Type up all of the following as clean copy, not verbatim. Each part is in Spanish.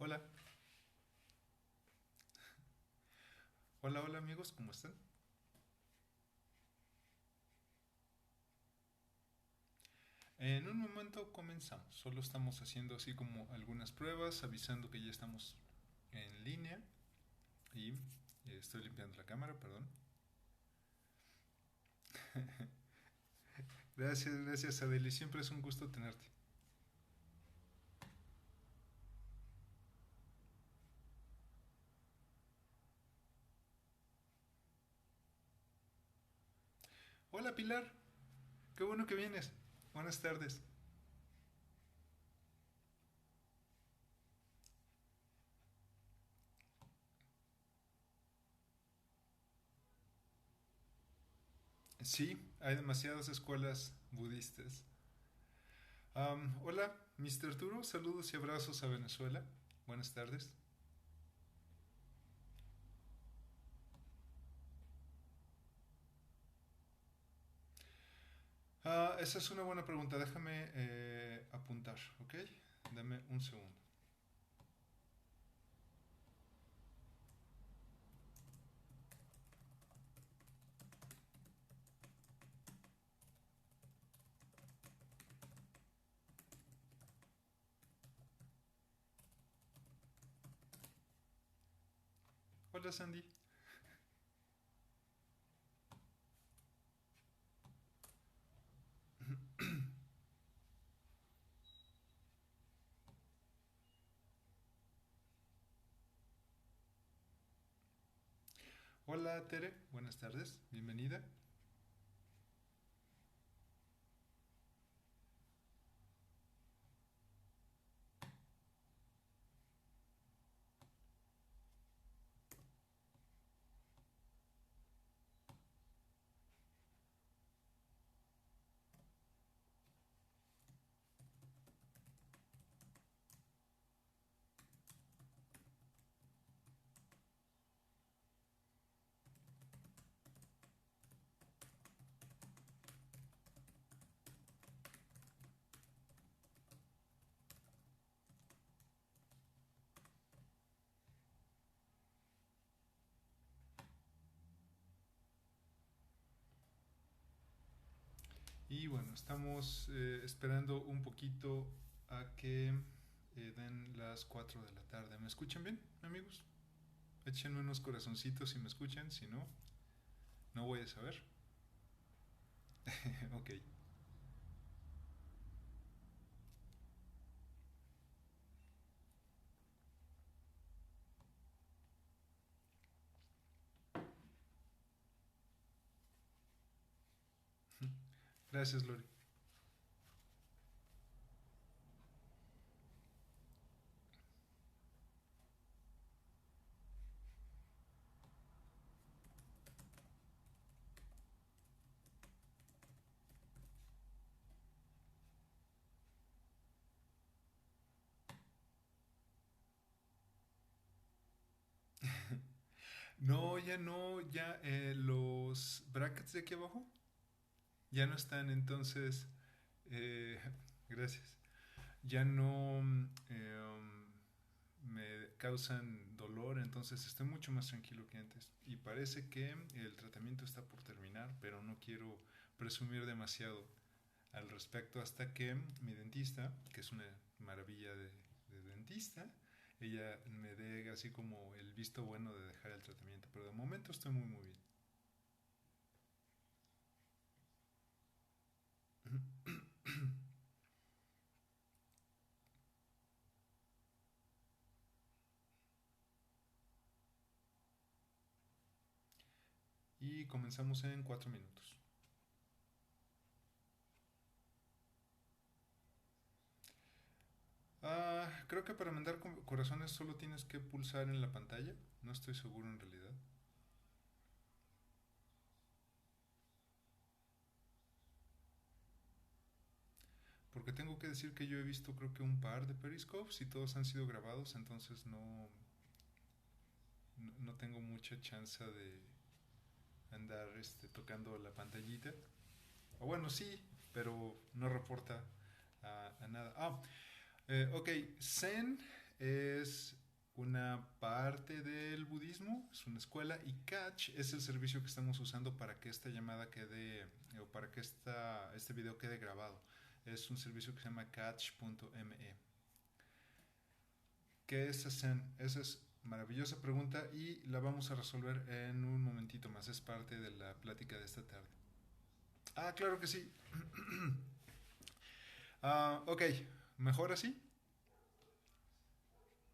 Hola, hola, hola amigos, ¿cómo están? En un momento comenzamos, solo estamos haciendo así como algunas pruebas, avisando que ya estamos en línea y estoy limpiando la cámara, perdón. Gracias, gracias Adeli, siempre es un gusto tenerte. Hola Pilar, qué bueno que vienes. Buenas tardes. Sí, hay demasiadas escuelas budistas. Hola, Mr. Turo, saludos y abrazos a Venezuela. Buenas tardes. Esa es una buena pregunta. Déjame apuntar, ¿ok? Dame un segundo. Hola Sandy. Hola Tere, buenas tardes, bienvenida. Y bueno, estamos esperando un poquito a que den las 4 de la tarde. ¿Me escuchan bien, amigos? Échenme unos corazoncitos si me escuchan, si no, no voy a saber. Ok. Gracias, Lori. No, ya no, ya los brackets de aquí abajo ya no están, entonces, eh, gracias. Ya no me causan dolor, entonces estoy mucho más tranquilo que antes. Y parece que el tratamiento está por terminar, pero no quiero presumir demasiado al respecto hasta que mi dentista, que es una maravilla de dentista, ella me dé así como el visto bueno de dejar el tratamiento. Pero de momento estoy muy, muy bien. Y comenzamos en 4 minutos. Creo que para mandar corazones solo tienes que pulsar en la pantalla. No estoy seguro en realidad. Porque tengo que decir que yo he visto creo que un par de periscopes y todos han sido grabados, entonces no tengo mucha chance de andar tocando la pantallita. O bueno, sí, pero no reporta a nada. Ok, Zen es una parte del budismo, es una escuela, y Catch es el servicio que estamos usando para que esta llamada quede, o para que este video quede grabado. Es un servicio que se llama catch.me. ¿Qué es Zen? Esa es maravillosa pregunta y la vamos a resolver en un momentito más. Es parte de la plática de esta tarde. Ah, claro que sí. Ok, ¿mejor así?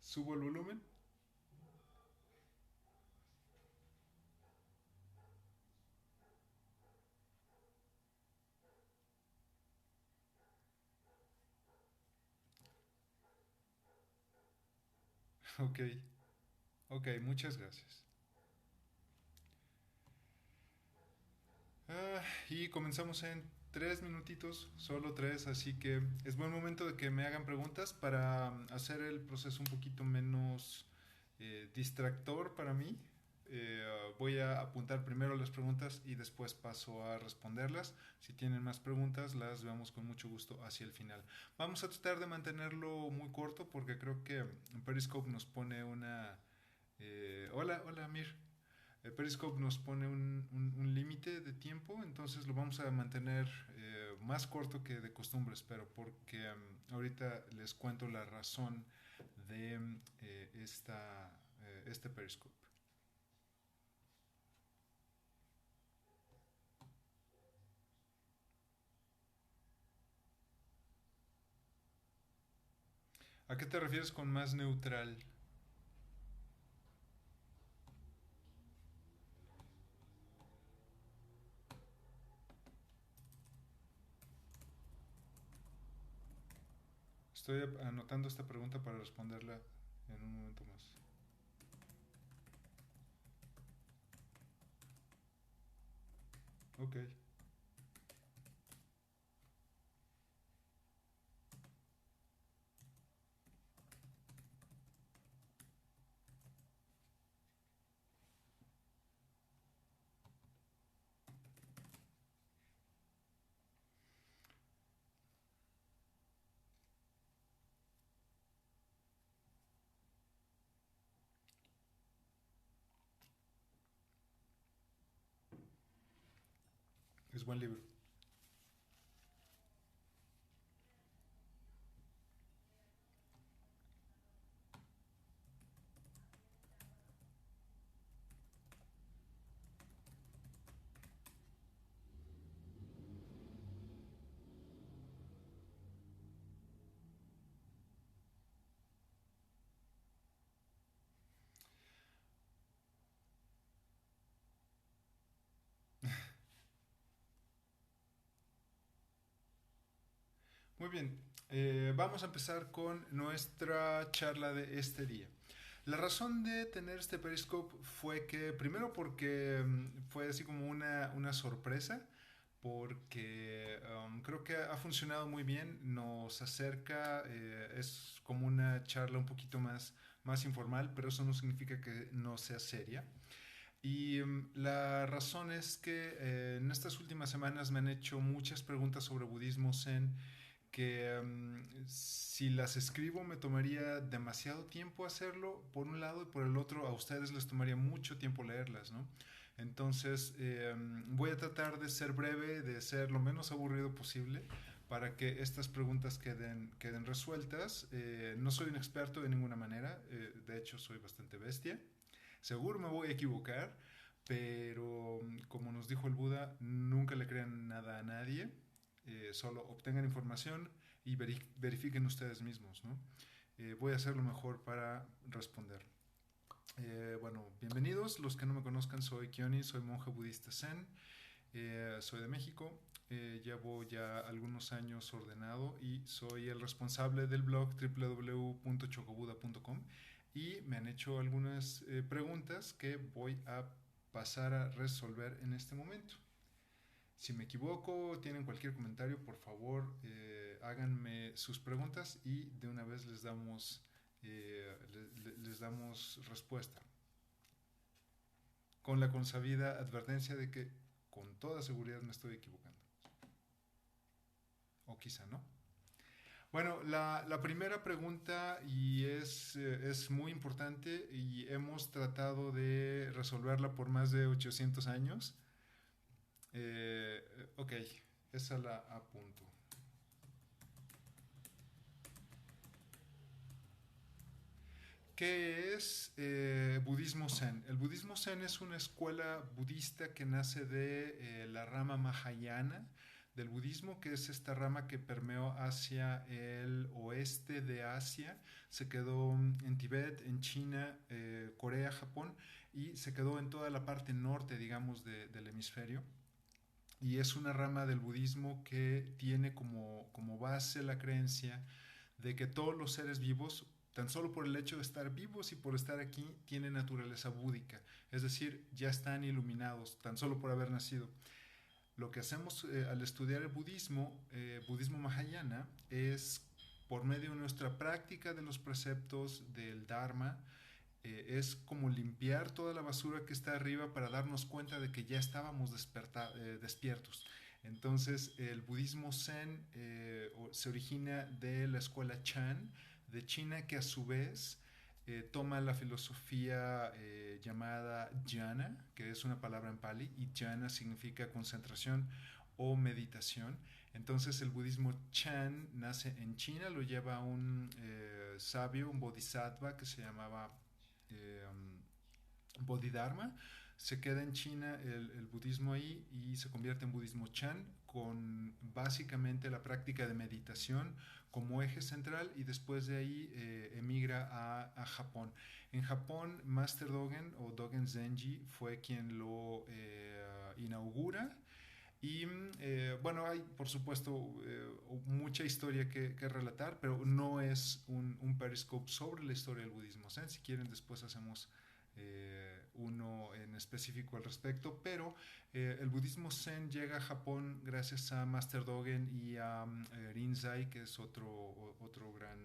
¿Subo el volumen? Ok, ok, muchas gracias. Y comenzamos en 3 minutitos, solo tres, así que es buen momento de que me hagan preguntas para hacer el proceso un poquito menos distractor para mí. Voy a apuntar primero las preguntas y después paso a responderlas. Si tienen más preguntas, las veamos con mucho gusto hacia el final. Vamos a tratar de mantenerlo muy corto porque creo que Periscope nos pone una... hola, hola, Amir. Periscope nos pone un límite de tiempo, entonces lo vamos a mantener más corto que de costumbre, espero, porque ahorita les cuento la razón de este Periscope. ¿A qué te refieres con más neutral? Estoy anotando esta pregunta para responderla en un momento más. Ok. Es buen libro. Muy bien. Vamos a empezar con nuestra charla de este día. La razón de tener este Periscope fue que, primero porque fue así como una sorpresa, porque creo que ha funcionado muy bien, nos acerca, es como una charla un poquito más informal, pero eso no significa que no sea seria. Y la razón es que en estas últimas semanas me han hecho muchas preguntas sobre budismo zen que si las escribo me tomaría demasiado tiempo hacerlo, por un lado, y por el otro a ustedes les tomaría mucho tiempo leerlas, ¿no? Entonces voy a tratar de ser breve, de ser lo menos aburrido posible para que estas preguntas queden resueltas. No soy un experto de ninguna manera, de hecho soy bastante bestia. Seguro me voy a equivocar, pero como nos dijo el Buda, nunca le crean nada a nadie, solo obtengan información y verifiquen ustedes mismos, ¿no? Voy a hacer lo mejor para responder. Bueno, bienvenidos. Los que no me conozcan, soy Kioni, soy monje budista zen, soy de México, llevo ya algunos años ordenado y soy el responsable del blog www.chocobuda.com y me han hecho algunas preguntas que voy a pasar a resolver en este momento. Si me equivoco, tienen cualquier comentario, por favor, háganme sus preguntas y de una vez les damos respuesta. Con la consabida advertencia de que con toda seguridad me estoy equivocando. O quizá no. Bueno, la primera pregunta y es muy importante y hemos tratado de resolverla por más de 800 años. Ok, esa la apunto. ¿Qué es budismo zen? El budismo zen es una escuela budista que nace de la rama mahayana del budismo, que es esta rama que permeó hacia el oeste de Asia, se quedó en Tibet, en China, Corea, Japón, y se quedó en toda la parte norte, digamos, del hemisferio. Y es una rama del budismo que tiene como base la creencia de que todos los seres vivos, tan solo por el hecho de estar vivos y por estar aquí, tienen naturaleza búdica. Es decir, ya están iluminados, tan solo por haber nacido. Lo que hacemos al estudiar el budismo, budismo mahayana, es por medio de nuestra práctica de los preceptos del Dharma, es como limpiar toda la basura que está arriba para darnos cuenta de que ya estábamos despiertos. Entonces, el budismo zen se origina de la escuela Chan de China, que a su vez toma la filosofía llamada jhana, que es una palabra en pali, y jhana significa concentración o meditación. Entonces el budismo Chan nace en China, lo lleva un sabio, un bodhisattva que se llamaba eh, Bodhidharma. Se queda en China el budismo ahí y se convierte en budismo Chan con básicamente la práctica de meditación como eje central, y después de ahí emigra a Japón. En Japón, Master Dogen o Dogen Zenji fue quien lo inaugura. Y bueno, hay por supuesto mucha historia que relatar, pero no es un periscope sobre la historia del budismo zen. Si quieren, después hacemos uno en específico al respecto, pero el budismo zen llega a Japón gracias a Master Dogen y a Rinzai, que es otro gran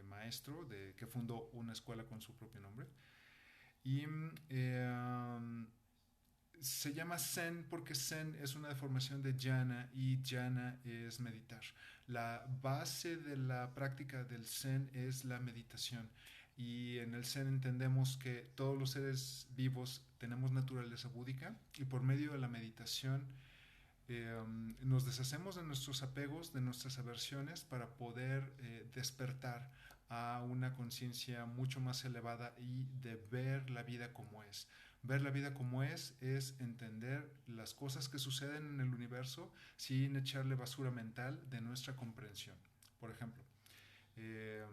maestro que fundó una escuela con su propio nombre. Y se llama Zen porque Zen es una deformación de Jhana y Jhana es meditar. La base de la práctica del Zen es la meditación. Y en el Zen entendemos que todos los seres vivos tenemos naturaleza búdica y por medio de la meditación nos deshacemos de nuestros apegos, de nuestras aversiones para poder despertar a una conciencia mucho más elevada y de ver la vida como es. Ver la vida como es entender las cosas que suceden en el universo sin echarle basura mental de nuestra comprensión. Por ejemplo, eh,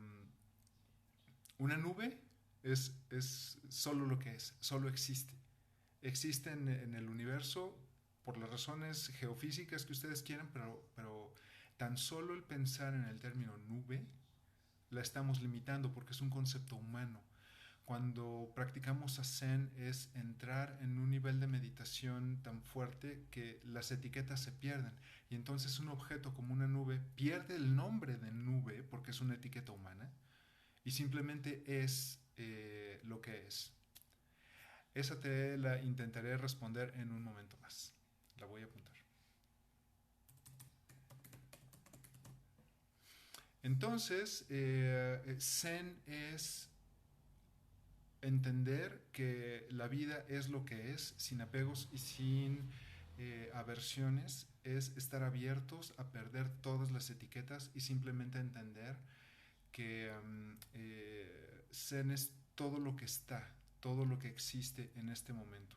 una nube es solo lo que es, solo existe. Existe en el universo por las razones geofísicas que ustedes quieran, pero tan solo el pensar en el término nube la estamos limitando porque es un concepto humano. Cuando practicamos a Zen es entrar en un nivel de meditación tan fuerte que las etiquetas se pierden y entonces un objeto como una nube pierde el nombre de nube porque es una etiqueta humana y simplemente es lo que es. Esa te la intentaré responder en un momento más. La voy a apuntar. Entonces, Zen es entender que la vida es lo que es, sin apegos y sin aversiones, es estar abiertos a perder todas las etiquetas y simplemente entender que Zen es todo lo que está, todo lo que existe en este momento.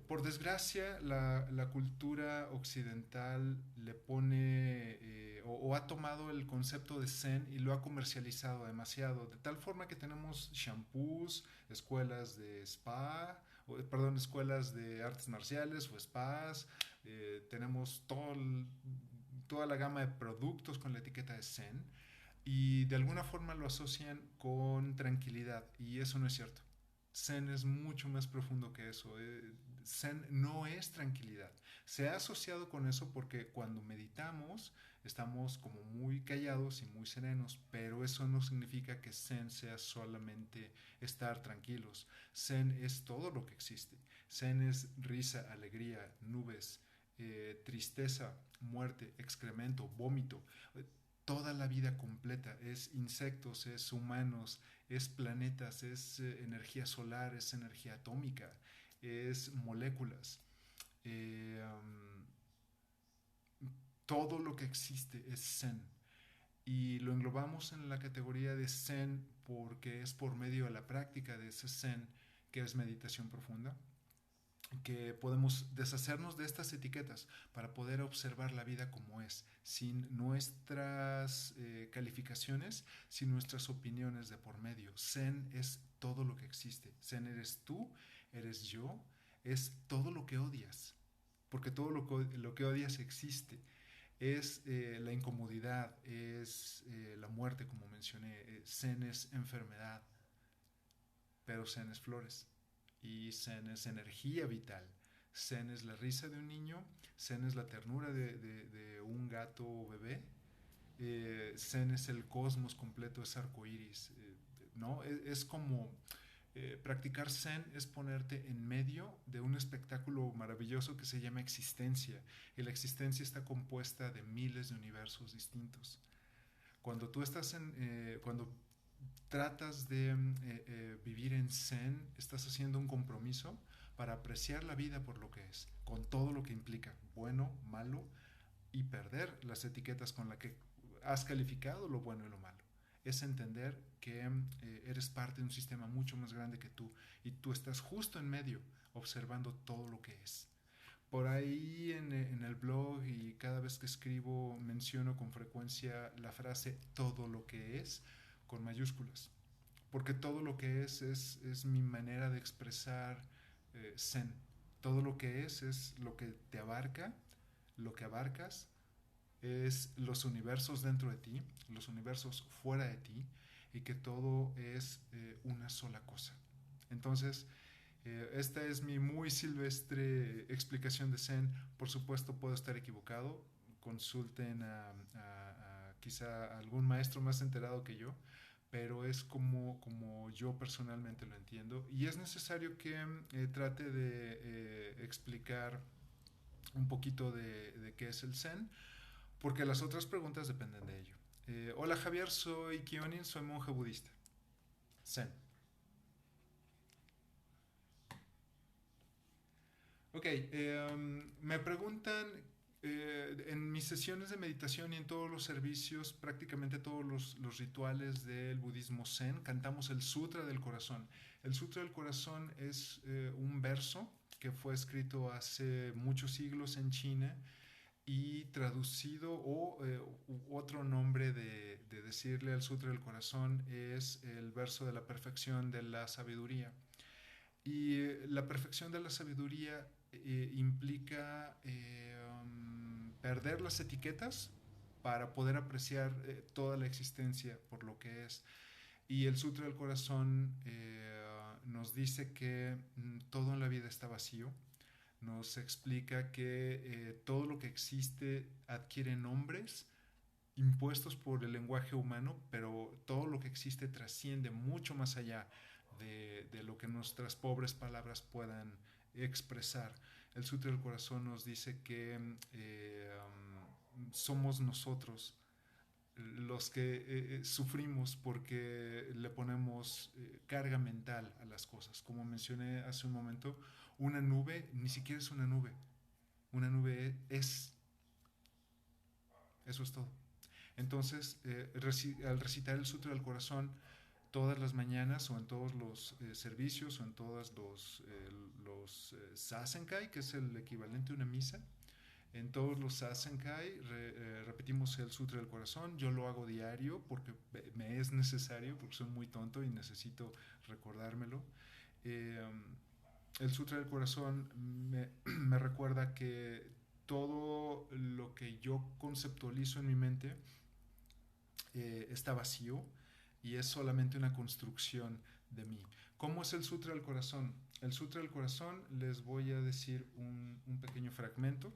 Por desgracia, la cultura occidental le pone o ha tomado el concepto de Zen y lo ha comercializado demasiado, de tal forma que tenemos shampoos, escuelas de spa, perdón, escuelas de artes marciales o spas, tenemos toda la gama de productos con la etiqueta de Zen y de alguna forma lo asocian con tranquilidad y eso no es cierto. Zen es mucho más profundo que eso. Zen no es tranquilidad. Se ha asociado con eso porque cuando meditamos estamos como muy callados y muy serenos, pero eso no significa que Zen sea solamente estar tranquilos. Zen es todo lo que existe. Zen es risa, alegría, nubes, tristeza, muerte, excremento, vómito. toda la vida completa, es insectos, es humanos, es planetas, es energía solar, es energía atómica, es moléculas. Eh, um, Todo lo que existe es Zen. Y lo englobamos en la categoría de Zen porque es por medio de la práctica de ese Zen, que es meditación profunda, que podemos deshacernos de estas etiquetas para poder observar la vida como es, sin nuestras calificaciones, sin nuestras opiniones de por medio. Zen es todo lo que existe. Zen eres tú, eres yo, es todo lo que odias, porque todo lo que odias existe. Es la incomodidad, es la muerte, como mencioné. Zen es enfermedad, pero Zen es flores. Y Zen es energía vital. Zen es la risa de un niño. Zen es la ternura de un gato bebé. Zen es el cosmos completo, es arcoíris. ¿No? Es como practicar Zen es ponerte en medio de un espectáculo maravilloso que se llama existencia. Y la existencia está compuesta de miles de universos distintos. Cuando tú estás cuando tratas de vivir en Zen, estás haciendo un compromiso para apreciar la vida por lo que es, con todo lo que implica, bueno, malo, y perder las etiquetas con las que has calificado lo bueno y lo malo. Es entender que eres parte de un sistema mucho más grande que tú y tú estás justo en medio observando todo lo que es. Por ahí en el blog y cada vez que escribo menciono con frecuencia la frase todo lo que es con mayúsculas, porque todo lo que es mi manera de expresar Zen. Todo lo que es lo que te abarca, lo que abarcas, es los universos dentro de ti, los universos fuera de ti, y que todo es una sola cosa. Entonces, esta es mi muy silvestre explicación de Zen. Por supuesto, puedo estar equivocado. Consulten a quizá algún maestro más enterado que yo, pero es como yo personalmente lo entiendo. Y es necesario que trate de explicar un poquito de qué es el Zen, porque las otras preguntas dependen de ello. Hola Javier, soy Kionin, soy monje budista. Zen. Ok, me preguntan en mis sesiones de meditación y en todos los servicios, prácticamente todos los rituales del budismo zen, cantamos el Sutra del Corazón. El Sutra del Corazón es un verso que fue escrito hace muchos siglos en China y traducido o otro nombre de decirle al Sutra del Corazón es el verso de la perfección de la sabiduría. Y la perfección de la sabiduría implica perder las etiquetas para poder apreciar toda la existencia por lo que es. Y el Sutra del Corazón nos dice que todo en la vida está vacío. Nos explica que todo lo que existe adquiere nombres impuestos por el lenguaje humano, pero todo lo que existe trasciende mucho más allá de lo que nuestras pobres palabras puedan expresar. El Sutra del Corazón nos dice que somos nosotros los que sufrimos porque le ponemos carga mental a las cosas. Como mencioné hace un momento, una nube ni siquiera es una nube es, eso es todo. Entonces, al recitar el Sutra del Corazón todas las mañanas o en todos los servicios o en todos los sasenkai, que es el equivalente a una misa, en todos los sasenkai repetimos el Sutra del Corazón. Yo lo hago diario porque me es necesario, porque soy muy tonto y necesito recordármelo. Eh, el Sutra del Corazón me recuerda que todo lo que yo conceptualizo en mi mente está vacío y es solamente una construcción de mí. ¿Cómo es el Sutra del Corazón? El Sutra del Corazón, les voy a decir un pequeño fragmento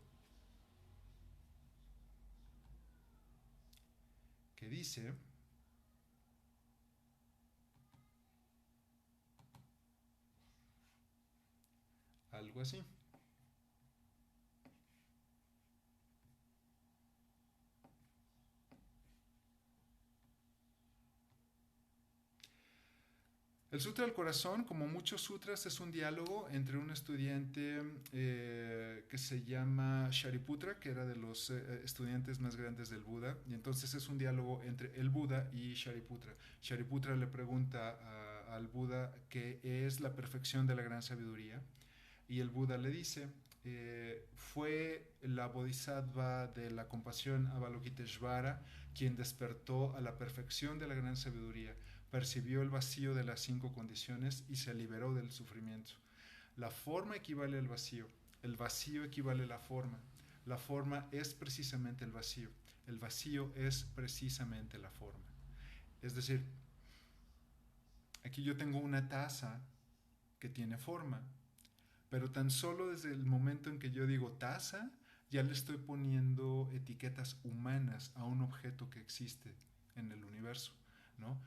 que dice algo así. El Sutra del Corazón, como muchos sutras, es un diálogo entre un estudiante que se llama Shariputra, que era de los estudiantes más grandes del Buda, y entonces es un diálogo entre el Buda y Shariputra. Shariputra le pregunta al Buda qué es la perfección de la gran sabiduría, y el Buda le dice, fue la bodhisattva de la compasión Avalokiteshvara quien despertó a la perfección de la gran sabiduría, percibió el vacío de las 5 condiciones y se liberó del sufrimiento. La forma equivale al vacío, el vacío equivale a la forma es precisamente el vacío es precisamente la forma. Es decir, aquí yo tengo una taza que tiene forma, pero tan solo desde el momento en que yo digo taza, ya le estoy poniendo etiquetas humanas a un objeto que existe en el universo, ¿no?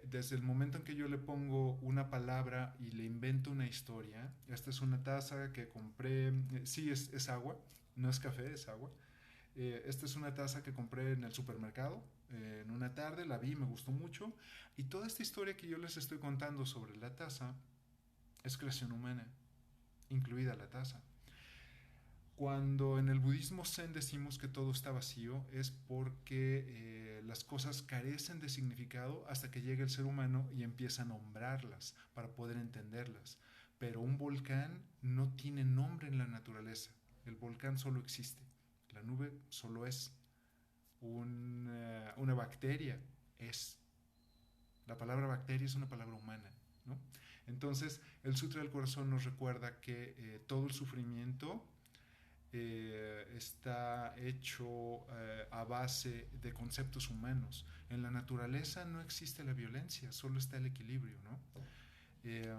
Desde el momento en que yo le pongo una palabra y le invento una historia, esta es una taza que compré, sí es agua, no es café, es agua. Esta es una taza que compré en el supermercado, en una tarde, la vi, me gustó mucho, y toda esta historia que yo les estoy contando sobre la taza es creación humana, incluida la taza. Cuando en el budismo zen decimos que todo está vacío es porque las cosas carecen de significado hasta que llega el ser humano y empieza a nombrarlas para poder entenderlas. Pero un volcán no tiene nombre en la naturaleza. El volcán solo existe. La nube solo es. Una bacteria es. La palabra bacteria es una palabra humana, ¿no? Entonces, el Sutra del Corazón nos recuerda que todo el sufrimiento está hecho a base de conceptos humanos. En la naturaleza no existe la violencia, solo está el equilibrio, ¿no? Eh,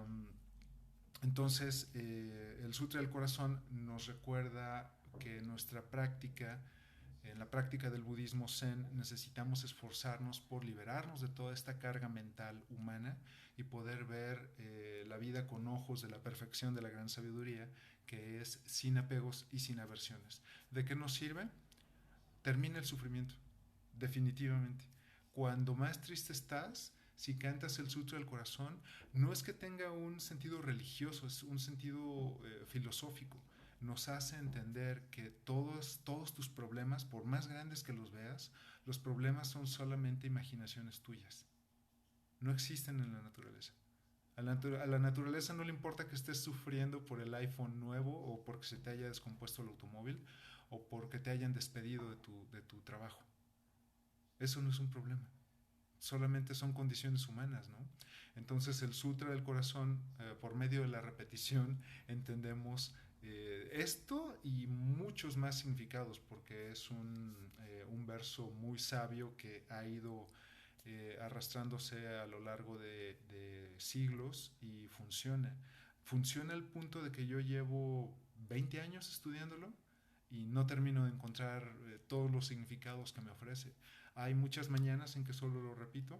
entonces, el Sutra del Corazón nos recuerda que nuestra práctica, en la práctica del budismo zen, necesitamos esforzarnos por liberarnos de toda esta carga mental humana y poder ver la vida con ojos de la perfección de la gran sabiduría, que es sin apegos y sin aversiones. ¿De qué nos sirve? Termina el sufrimiento, definitivamente. Cuando más triste estás, si cantas el Sutra del Corazón, no es que tenga un sentido religioso, es un sentido filosófico. Nos hace entender que todos tus problemas, por más grandes que los veas, los problemas son solamente imaginaciones tuyas. No existen en la naturaleza. A la naturaleza no le importa que estés sufriendo por el iPhone nuevo o porque se te haya descompuesto el automóvil o porque te hayan despedido de tu trabajo. Eso no es un problema. Solamente son condiciones humanas, ¿no? Entonces el Sutra del Corazón, por medio de la repetición, entendemos esto y muchos más significados, porque es un verso muy sabio que ha ido arrastrándose a lo largo de siglos y funciona. Funciona al punto de que yo llevo 20 años estudiándolo y no termino de encontrar todos los significados que me ofrece. Hay muchas mañanas en que solo lo repito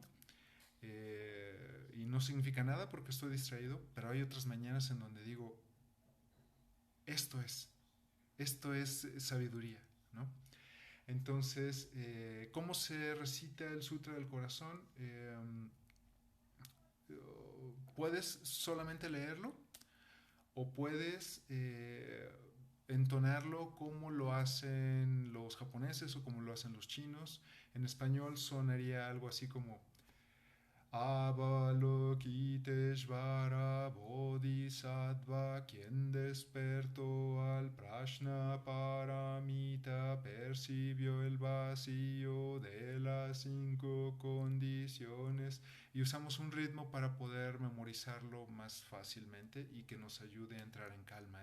y no significa nada porque estoy distraído, pero hay otras mañanas en donde digo, esto es, esto es sabiduría, ¿no? Entonces, ¿cómo se recita el Sutra del Corazón? Puedes solamente leerlo o puedes entonarlo como lo hacen los japoneses o como lo hacen los chinos. En español sonaría algo así como Avalokiteshvara Bodhisattva, quien despertó al Prajna Paramita, percibió el vacío de las 5 condiciones. Y usamos un ritmo para poder memorizarlo más fácilmente y que nos ayude a entrar en calma.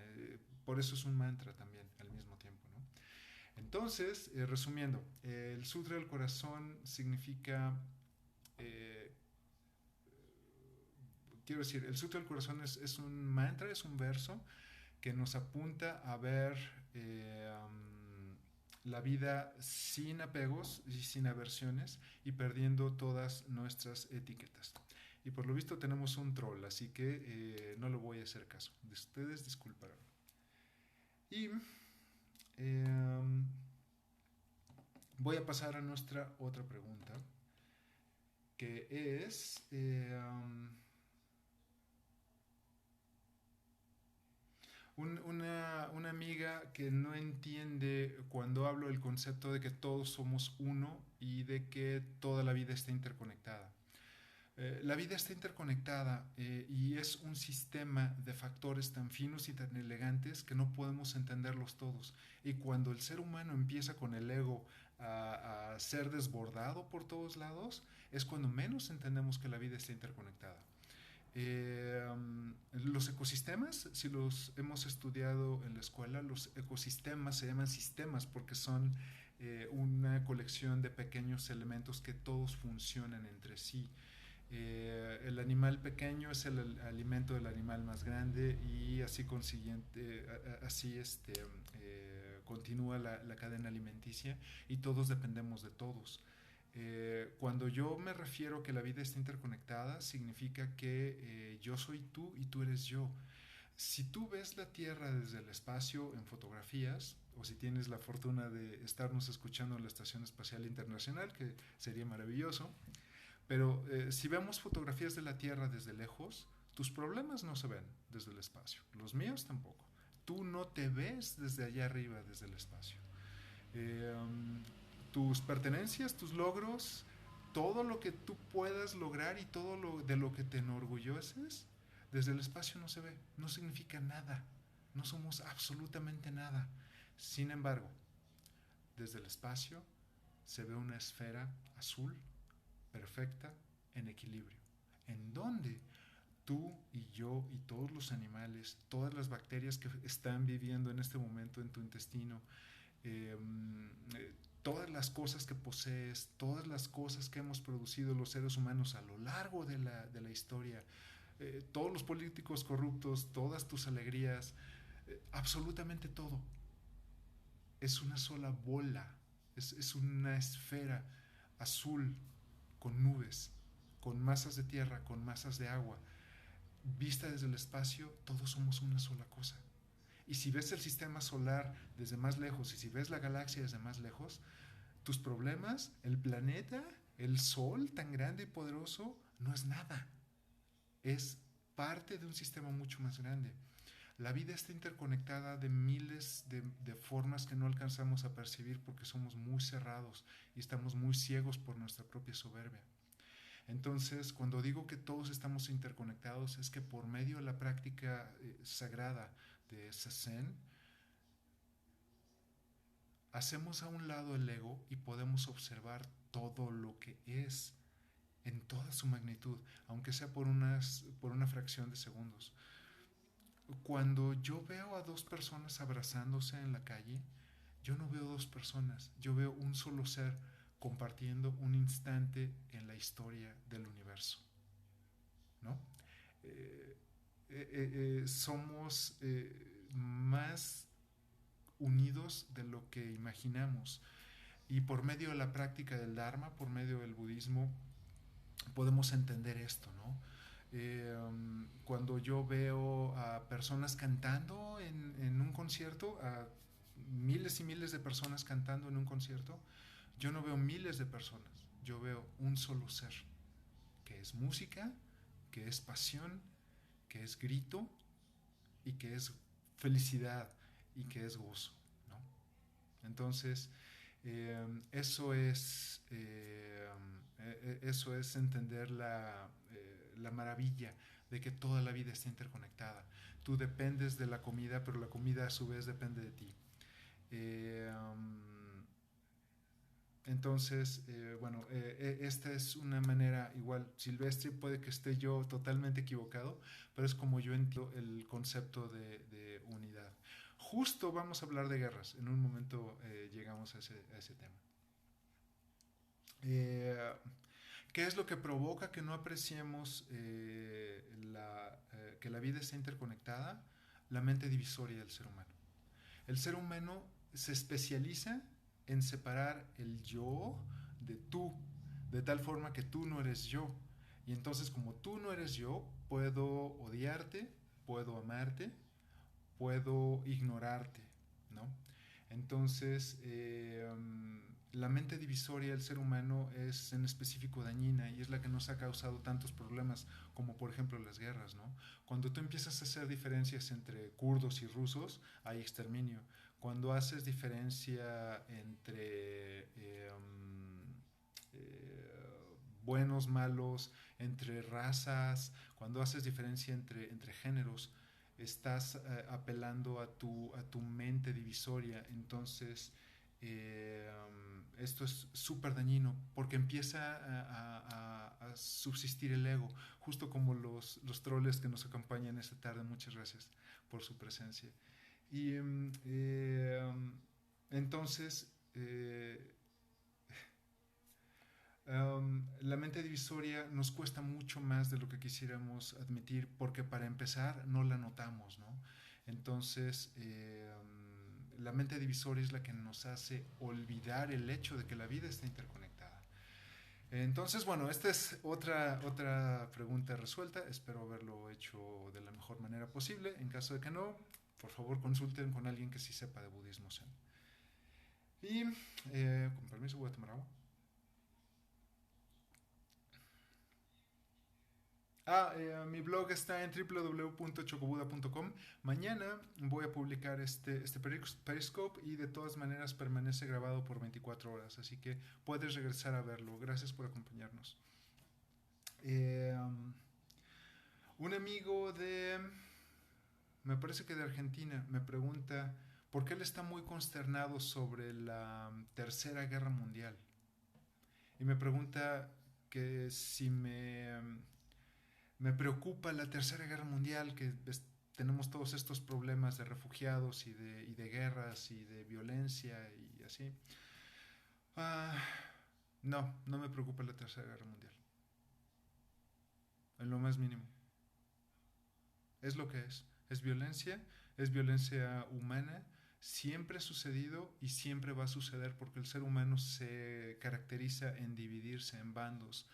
Por eso es un mantra también al mismo tiempo, ¿no? Entonces, resumiendo, el Sutra del Corazón significa quiero decir, el Sutra del Corazón es un mantra, es un verso que nos apunta a ver la vida sin apegos y sin aversiones y perdiendo todas nuestras etiquetas. Y por lo visto tenemos un troll, así que no le voy a hacer caso. Ustedes disculparán. Y voy a pasar a nuestra otra pregunta, que es... Una amiga que no entiende cuando hablo del concepto de que todos somos uno y de que toda la vida está interconectada. La vida está interconectada y es un sistema de factores tan finos y tan elegantes que no podemos entenderlos todos. Y cuando el ser humano empieza con el ego a ser desbordado por todos lados, es cuando menos entendemos que la vida está interconectada. Los ecosistemas, si los hemos estudiado en la escuela, los ecosistemas se llaman sistemas porque son una colección de pequeños elementos que todos funcionan entre sí. El animal pequeño es el alimento del animal más grande y así consiguiente, así continúa la cadena alimenticia y todos dependemos de todos. Cuando yo me refiero a que la vida está interconectada, significa que yo soy tú y tú eres yo. Si tú ves la Tierra desde el espacio en fotografías, o si tienes la fortuna de estarnos escuchando en la Estación Espacial Internacional, que sería maravilloso, pero si vemos fotografías de la Tierra desde lejos, tus problemas no se ven desde el espacio, los míos tampoco. Tú no te ves desde allá arriba, desde el espacio. Eh, Tus pertenencias, tus logros, todo lo que tú puedas lograr y todo lo de lo que te enorgulleces, desde el espacio no se ve, no significa nada, no somos absolutamente nada. Sin embargo, desde el espacio se ve una esfera azul, perfecta, en equilibrio, en donde tú y yo y todos los animales, todas las bacterias que están viviendo en este momento en tu intestino, eh, todas las cosas que posees, todas las cosas que hemos producido los seres humanos a lo largo de la historia, todos los políticos corruptos, todas tus alegrías, absolutamente todo, es una sola bola, es una esfera azul con nubes, con masas de tierra, con masas de agua. Vista desde el espacio, todos somos una sola cosa. Y si ves el sistema solar desde más lejos y si ves la galaxia desde más lejos, tus problemas, el planeta, el sol tan grande y poderoso, no es nada. Es parte de un sistema mucho más grande. La vida está interconectada de miles de formas que no alcanzamos a percibir porque somos muy cerrados y estamos muy ciegos por nuestra propia soberbia. Entonces, cuando digo que todos estamos interconectados, es que por medio de la práctica sagrada de Zazen, hacemos a un lado el ego y podemos observar todo lo que es en toda su magnitud, aunque sea por una fracción de segundos. Cuando yo veo a dos personas abrazándose en la calle, yo no veo dos personas, yo veo un solo ser compartiendo un instante en la historia del universo, ¿no? Eh, Somos más unidos de lo que imaginamos y por medio de la práctica del Dharma, por medio del budismo, podemos entender esto, ¿no? Cuando yo veo a personas cantando en un concierto, a miles y miles de personas cantando en un concierto, yo no veo miles de personas, yo veo un solo ser, que es música, que es pasión, que es grito y que es felicidad y que es gozo, ¿no? Entonces, eso es entender la maravilla de que toda la vida está interconectada. Tú dependes de la comida, pero la comida a su vez depende de ti. Eh, entonces, bueno, esta es una manera igual silvestre, puede que esté yo totalmente equivocado, pero es como yo entiendo el concepto de unidad. Justo vamos a hablar de guerras, en un momento llegamos a ese tema. Eh, ¿Qué es lo que provoca que no apreciemos que la vida está interconectada? La mente divisoria del ser humano. El ser humano se especializa en separar el yo de tú, de tal forma que tú no eres yo. Y entonces como tú no eres yo, puedo odiarte, puedo amarte, puedo ignorarte, ¿no? Entonces, la mente divisoria del ser humano es en específico dañina y es la que nos ha causado tantos problemas, como por ejemplo las guerras, ¿no? Cuando tú empiezas a hacer diferencias entre kurdos y rusos, hay exterminio. Cuando haces diferencia entre buenos, malos, entre razas, cuando haces diferencia entre géneros, estás apelando a tu mente divisoria. Entonces, esto es súper dañino porque empieza a subsistir el ego, justo como los troles que nos acompañan esta tarde. Muchas gracias por su presencia. Y entonces, la mente divisoria nos cuesta mucho más de lo que quisiéramos admitir porque para empezar no la notamos, ¿no? Entonces, la mente divisoria es la que nos hace olvidar el hecho de que la vida está interconectada. Entonces, bueno, esta es otra pregunta resuelta. Espero haberlo hecho de la mejor manera posible. En caso de que no, por favor consulten con alguien que sí sepa de budismo zen. Y, con permiso, voy a tomar agua. Mi blog está en www.chocobuda.com. Mañana voy a publicar este Periscope y de todas maneras permanece grabado por 24 horas, así que puedes regresar a verlo. Gracias por acompañarnos. Eh, um, un amigo me parece que de Argentina, me pregunta por qué él está muy consternado sobre la Tercera Guerra Mundial. Y me pregunta que si me preocupa la Tercera Guerra Mundial, que tenemos todos estos problemas de refugiados y de guerras y de violencia y así. Ah, no, no me preocupa la Tercera Guerra Mundial, en lo más mínimo. Es lo que es violencia humana, siempre ha sucedido y siempre va a suceder porque el ser humano se caracteriza en dividirse en bandos.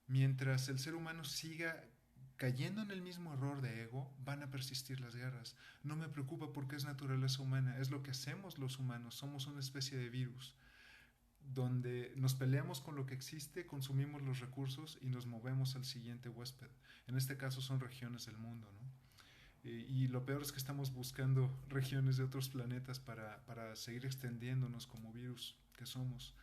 Mientras el ser humano siga cayendo en el mismo error de ego, van a persistir las guerras. No me preocupa porque es naturaleza humana, es lo que hacemos los humanos, somos una especie de virus donde nos peleamos con lo que existe, consumimos los recursos y nos movemos al siguiente huésped. En este caso son regiones del mundo, ¿no? Y lo peor es que estamos buscando regiones de otros planetas para seguir extendiéndonos como virus que somos.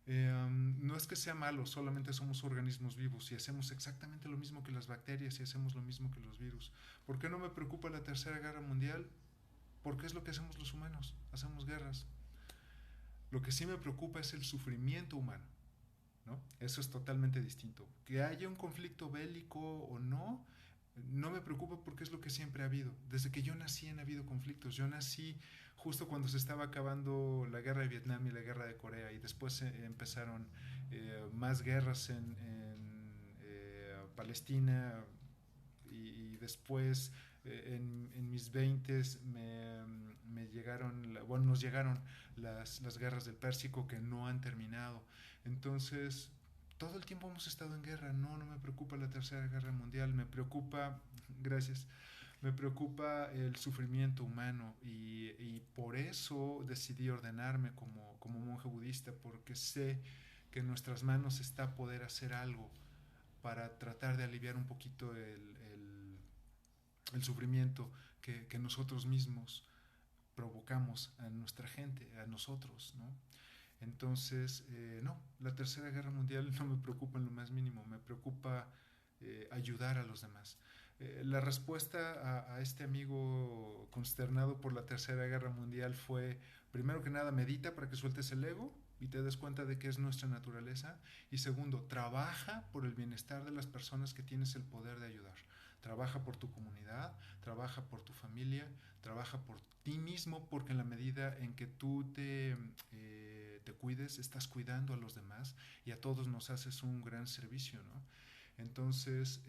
No es que sea malo, solamente somos organismos vivos y hacemos exactamente lo mismo que las bacterias y hacemos lo mismo que los virus. ¿Por qué no me preocupa la Tercera Guerra Mundial? Porque es lo que hacemos los humanos, hacemos guerras. Lo que sí me preocupa es el sufrimiento humano, ¿no? Eso es totalmente distinto. Que haya un conflicto bélico o no, no me preocupa porque es lo que siempre ha habido. Desde que yo nací han habido conflictos. Yo nací justo cuando se estaba acabando la guerra de Vietnam y la guerra de Corea y después empezaron más guerras Palestina y después en mis 20 me llegaron, bueno, nos llegaron las guerras del Pérsico que no han terminado. Entonces, todo el tiempo hemos estado en guerra. No, no me preocupa la Tercera Guerra Mundial. Me preocupa, gracias, me preocupa el sufrimiento humano y por eso decidí ordenarme como monje budista, porque sé que en nuestras manos está poder hacer algo para tratar de aliviar un poquito el sufrimiento que nosotros mismos provocamos a nuestra gente, a nosotros, ¿no? Entonces, no, la Tercera Guerra Mundial no me preocupa en lo más mínimo, me preocupa ayudar a los demás. La respuesta a este amigo consternado por la Tercera Guerra Mundial fue, primero que nada, medita para que sueltes el ego y te des cuenta de que es nuestra naturaleza. Y segundo, trabaja por el bienestar de las personas que tienes el poder de ayudar. Trabaja por tu comunidad, trabaja por tu familia, trabaja por ti mismo, porque en la medida en que tú te cuides, estás cuidando a los demás y a todos nos haces un gran servicio, ¿no? Entonces,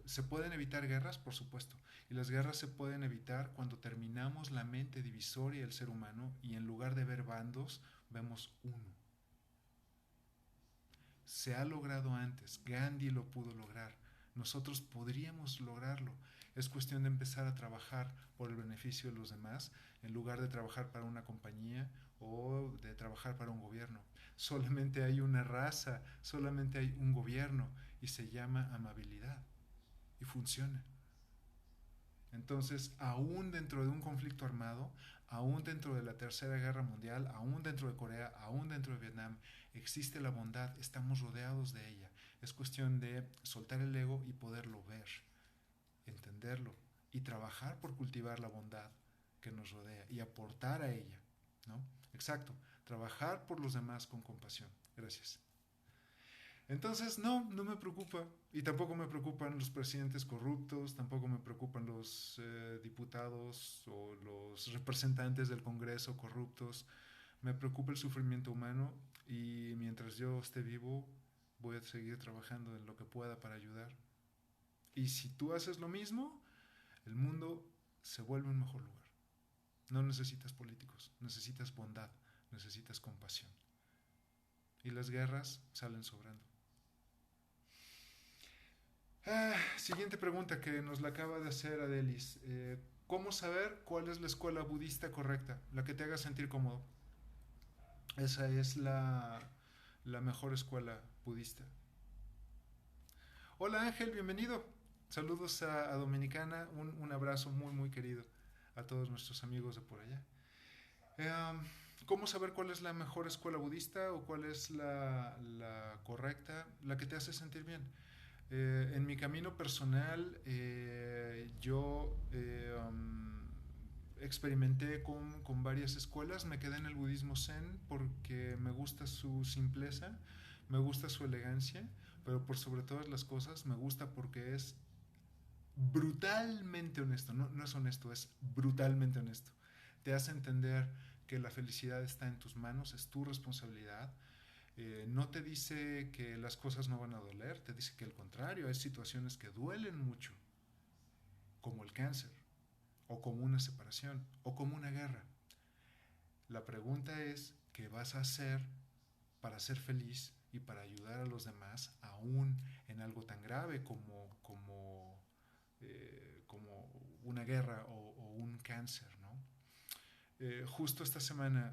¿se pueden evitar guerras? Por supuesto. Y las guerras se pueden evitar cuando terminamos la mente divisoria del ser humano y en lugar de ver bandos, vemos uno. Se ha logrado antes, Gandhi lo pudo lograr. nosotros podríamos lograrlo. Es cuestión de empezar a trabajar por el beneficio de los demás en lugar de trabajar para una compañía o de trabajar para un gobierno. Solamente hay una raza, solamente hay un gobierno y se llama amabilidad y funciona. Entonces, aún dentro de un conflicto armado, aún dentro de la Tercera Guerra Mundial, aún dentro de Corea, aún dentro de Vietnam, existe la bondad, estamos rodeados de ella. Es cuestión de soltar el ego y poderlo ver, entenderlo y trabajar por cultivar la bondad que nos rodea y aportar a ella, ¿no? Exacto, trabajar por los demás con compasión. Gracias. Entonces, no, no me preocupa. Y tampoco me preocupan los presidentes corruptos, tampoco me preocupan los diputados o los representantes del Congreso corruptos. Me preocupa el sufrimiento humano y mientras yo esté vivo voy a seguir trabajando en lo que pueda para ayudar. Y si tú haces lo mismo, el mundo se vuelve un mejor lugar. No necesitas políticos, necesitas bondad, necesitas compasión. Y las guerras salen sobrando. Siguiente pregunta que nos la acaba de hacer Adelis. ¿Cómo saber cuál es la escuela budista correcta? La que te haga sentir cómodo. Esa es la mejor escuela budista. Hola Ángel, bienvenido. Saludos a Dominicana. Un abrazo muy, muy querido a todos nuestros amigos de por allá. Eh, ¿Cómo saber cuál es la mejor escuela budista o cuál es la correcta? La que te hace sentir bien. En mi camino personal, yo experimenté con varias escuelas, me quedé en el budismo zen porque me gusta su simpleza, me gusta su elegancia, pero por sobre todas las cosas me gusta porque es brutalmente honesto, no, no es honesto, es brutalmente honesto. Te hace entender que la felicidad está en tus manos, es tu responsabilidad. No te dice que las cosas no van a doler, te dice que al contrario, hay situaciones que duelen mucho, como el cáncer, o como una separación, o como una guerra. La pregunta es, ¿qué vas a hacer para ser feliz y para ayudar a los demás, aún en algo tan grave como una guerra o un cáncer, ¿no? Justo esta semana